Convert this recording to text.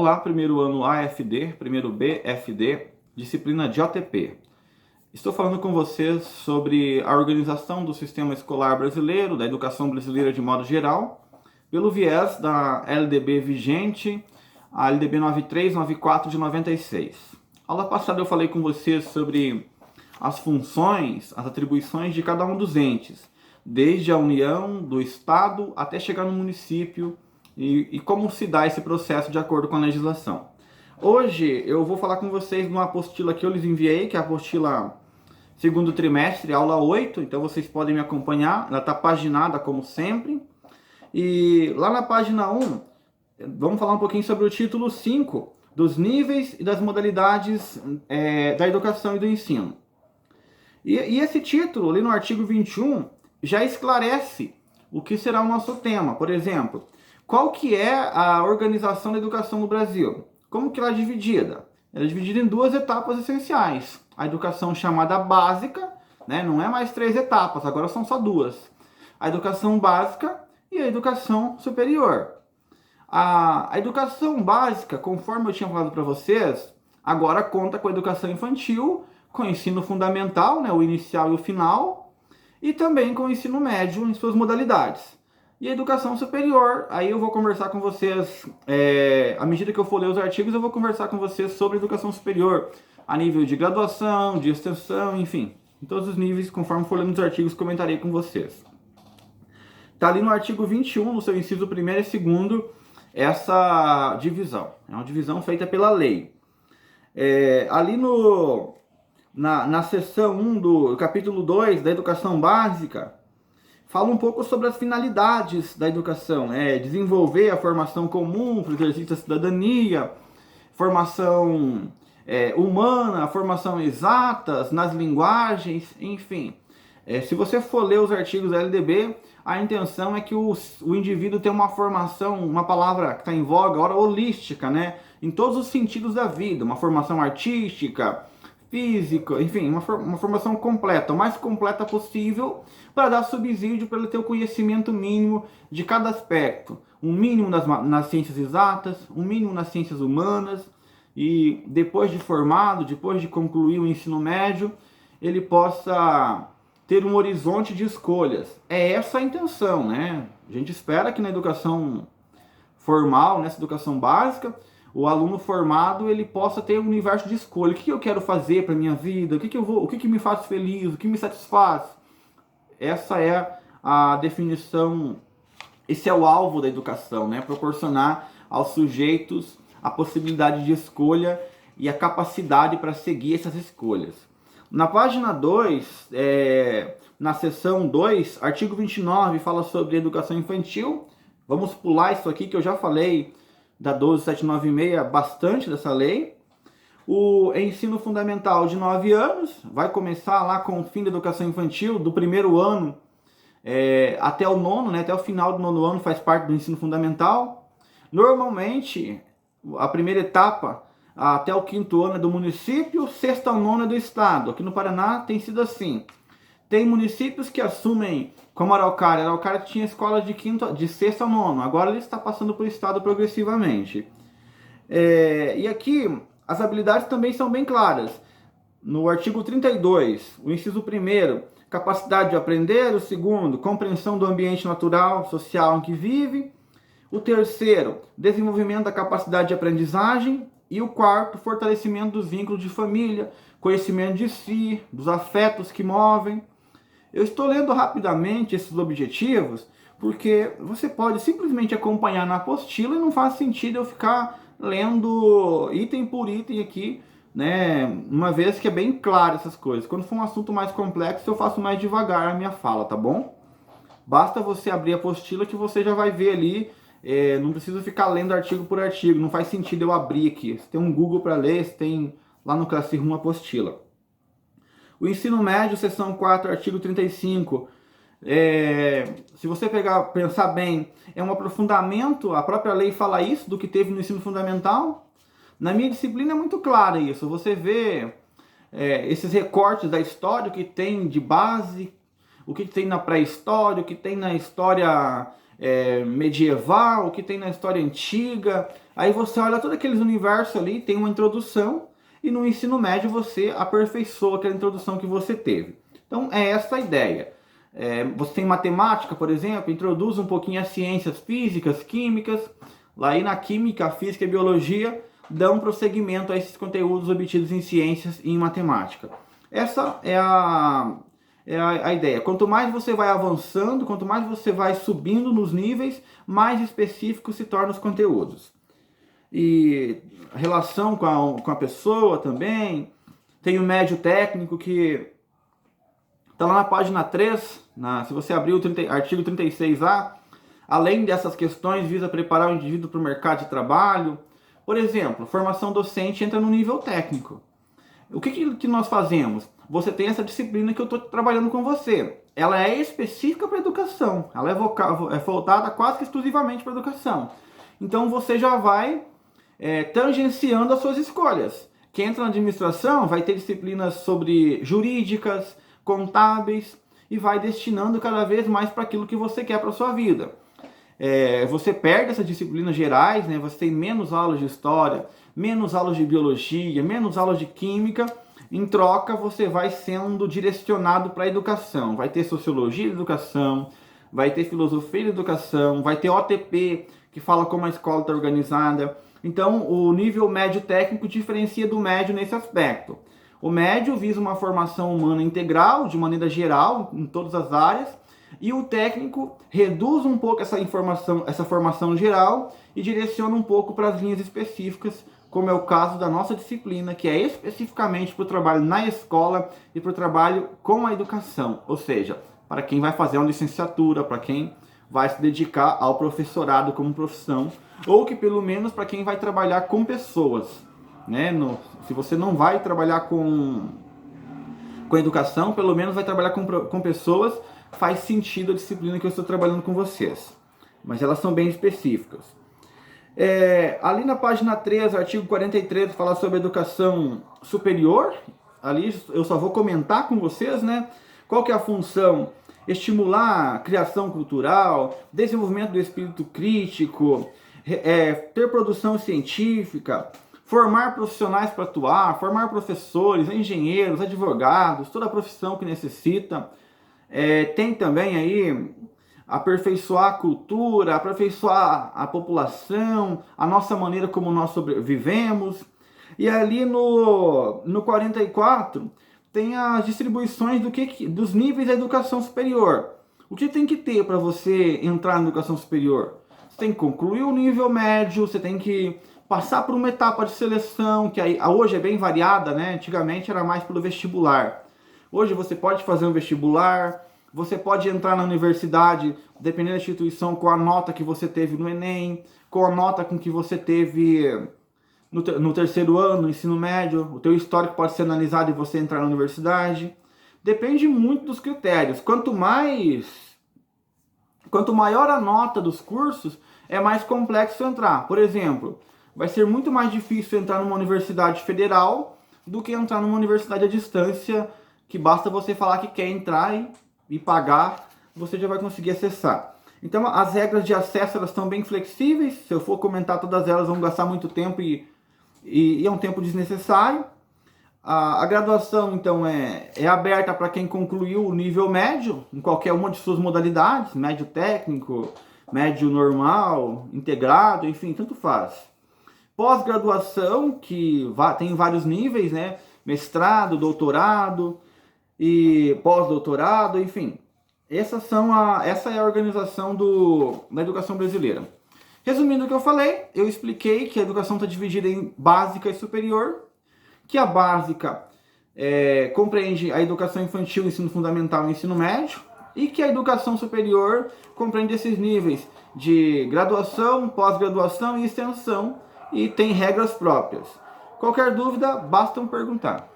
Olá, primeiro ano AFD, primeiro BFD, disciplina de OTP. Estou falando com vocês sobre a organização do sistema escolar brasileiro, da educação brasileira de modo geral, pelo viés da LDB vigente, a LDB 9394 de 96. Aula passada eu falei com vocês sobre as funções, as atribuições de cada um dos entes, desde a União, do Estado, até chegar no município, e como se dá esse processo de acordo com a legislação. Hoje eu vou falar com vocês de uma apostila que eu lhes enviei, que é a apostila segundo trimestre, aula 8, então vocês podem me acompanhar, ela está paginada como sempre. E lá na página 1, vamos falar um pouquinho sobre o título 5, dos níveis e das modalidades da educação e do ensino. E esse título, ali no artigo 21, já esclarece o que será o nosso tema. Por exemplo, qual que é a organização da educação no Brasil? Como que ela é dividida? Ela é dividida em duas etapas essenciais. A educação chamada básica, né? Não é mais 3 etapas, agora são só 2. A educação básica e a educação superior. A educação básica, conforme eu tinha falado para vocês, agora conta com a educação infantil, com o ensino fundamental, né? O inicial e o final, e também com o ensino médio em suas modalidades. E a educação superior, aí eu vou conversar com vocês, à medida que eu for ler os artigos, eu vou conversar com vocês sobre educação superior, a nível de graduação, de extensão, enfim, em todos os níveis, conforme for lendo os artigos, comentarei com vocês. Está ali no artigo 21, no seu inciso 1º e 2º, essa divisão. É uma divisão feita pela lei. Ali na seção 1 do capítulo 2 da educação básica, fala um pouco sobre as finalidades da educação, desenvolver a formação comum para o exercício da cidadania, formação humana, formação exatas nas linguagens, enfim. Se você for ler os artigos da LDB, a intenção é que o indivíduo tenha uma formação, uma palavra que está em voga agora, holística, né? Em todos os sentidos da vida, uma formação artística, física, enfim, uma formação completa, o mais completa possível, para dar subsídio para ele ter o conhecimento mínimo de cada aspecto. Um mínimo nas ciências exatas, um mínimo nas ciências humanas, e depois de formado, depois de concluir o ensino médio, ele possa ter um horizonte de escolhas. É essa a intenção, né? A gente espera que na educação formal, nessa educação básica, o aluno formado ele possa ter um universo de escolha. O que eu quero fazer para minha vida? O que me faz feliz? O que me satisfaz? Essa é a definição, esse é o alvo da educação, né? Proporcionar aos sujeitos a possibilidade de escolha e a capacidade para seguir essas escolhas. Na página 2, na seção 2, artigo 29, fala sobre educação infantil. Vamos pular isso aqui que eu já falei da 12796, bastante dessa lei. O ensino fundamental de 9 anos, vai começar lá com o fim da educação infantil, do primeiro ano até o 9º, né, até o final do 9º ano faz parte do ensino fundamental. Normalmente, a primeira etapa até o 5º ano é do município, 6º ao 9º é do estado. Aqui no Paraná tem sido assim. Tem municípios que assumem, como Araucária. Araucária tinha escola de 6º ao 9º. Agora ele está passando para o estado progressivamente. E aqui as habilidades também são bem claras. No artigo 32, o inciso 1º, capacidade de aprender. O 2º, compreensão do ambiente natural, social em que vive. O 3º, desenvolvimento da capacidade de aprendizagem. E o 4º, fortalecimento dos vínculos de família, conhecimento de si, dos afetos que movem. Eu estou lendo rapidamente esses objetivos porque você pode simplesmente acompanhar na apostila e não faz sentido eu ficar lendo item por item aqui, né? Uma vez que é bem claro essas coisas. Quando for um assunto mais complexo, eu faço mais devagar a minha fala, tá bom? Basta você abrir a apostila que você já vai ver ali. Não preciso ficar lendo artigo por artigo, não faz sentido eu abrir aqui. Você tem um Google para ler, você tem lá no Classroom apostila. O ensino médio, seção 4, artigo 35, se você pensar bem, é um aprofundamento, a própria lei fala isso, do que teve no ensino fundamental. Na minha disciplina é muito claro isso, você vê esses recortes da história, o que tem de base, o que tem na pré-história, o que tem na história medieval, o que tem na história antiga. Aí você olha todo aqueles universos ali, tem uma introdução, e no ensino médio você aperfeiçoa aquela introdução que você teve. Então é essa a ideia. Você tem matemática, por exemplo, introduz um pouquinho as ciências físicas, químicas. Lá aí na química, a física e a biologia dão prosseguimento a esses conteúdos obtidos em ciências e em matemática. Essa é a ideia. Quanto mais você vai avançando, quanto mais você vai subindo nos níveis, mais específicos se tornam os conteúdos. E a relação com a pessoa também. Tem o médio técnico que está lá na página 3, se você abrir o artigo 36A, além dessas questões, visa preparar o indivíduo para o mercado de trabalho. Por exemplo, formação docente entra no nível técnico. O que nós fazemos? Você tem essa disciplina que eu estou trabalhando com você. Ela é específica para a educação. Ela é voltada quase que exclusivamente para a educação. Então você já vai tangenciando as suas escolhas. Quem entra na administração vai ter disciplinas sobre jurídicas, contábeis, e vai destinando cada vez mais para aquilo que você quer para a sua vida. Você perde essas disciplinas gerais, né? Você tem menos aulas de história, menos aulas de biologia, menos aulas de química. Em troca, você vai sendo direcionado para a educação. Vai ter sociologia de educação, vai ter filosofia de educação, vai ter OTP, que fala como a escola está organizada. Então, o nível médio técnico diferencia do médio nesse aspecto. O médio visa uma formação humana integral, de maneira geral, em todas as áreas, e o técnico reduz um pouco essa formação geral e direciona um pouco para as linhas específicas, como é o caso da nossa disciplina, que é especificamente para o trabalho na escola e para o trabalho com a educação, ou seja, para quem vai fazer uma licenciatura, para quem vai se dedicar ao professorado como profissão, ou que pelo menos para quem vai trabalhar com pessoas. Né? Se você não vai trabalhar com educação, pelo menos vai trabalhar com pessoas, faz sentido a disciplina que eu estou trabalhando com vocês. Mas elas são bem específicas. Ali na página 3, artigo 43, fala sobre educação superior. Ali eu só vou comentar com vocês, né? Qual que é a função? Estimular a criação cultural, desenvolvimento do espírito crítico, ter produção científica, formar profissionais para atuar, formar professores, engenheiros, advogados, toda a profissão que necessita. Tem também aí aperfeiçoar a cultura, aperfeiçoar a população, a nossa maneira como nós sobrevivemos. E ali no 44 tem as distribuições dos níveis da educação superior. O que tem que ter para você entrar na educação superior? Você tem que concluir o nível médio, você tem que passar por uma etapa de seleção, que hoje é bem variada, né? Antigamente era mais pelo vestibular. Hoje você pode fazer um vestibular, você pode entrar na universidade, dependendo da instituição, com a nota que você teve no Enem, com a nota com que você teve no terceiro ano, no ensino médio. O teu histórico pode ser analisado e você entrar na universidade. Depende muito dos critérios. Quanto maior a nota dos cursos, é mais complexo entrar. Por exemplo, vai ser muito mais difícil entrar numa universidade federal do que entrar numa universidade à distância, que basta você falar que quer entrar e pagar, você já vai conseguir acessar. Então, as regras de acesso elas estão bem flexíveis. Se eu for comentar todas elas, vão gastar muito tempo e é um tempo desnecessário. A graduação, então, é aberta para quem concluiu o nível médio, em qualquer uma de suas modalidades, médio técnico, médio normal, integrado, enfim, tanto faz. Pós-graduação, que tem vários níveis, né? Mestrado, doutorado e pós-doutorado, enfim. Essa é a organização da educação brasileira. Resumindo o que eu falei, eu expliquei que a educação está dividida em básica e superior, que a básica compreende a educação infantil, ensino fundamental e ensino médio, e que a educação superior compreende esses níveis de graduação, pós-graduação e extensão, e tem regras próprias. Qualquer dúvida, basta perguntar.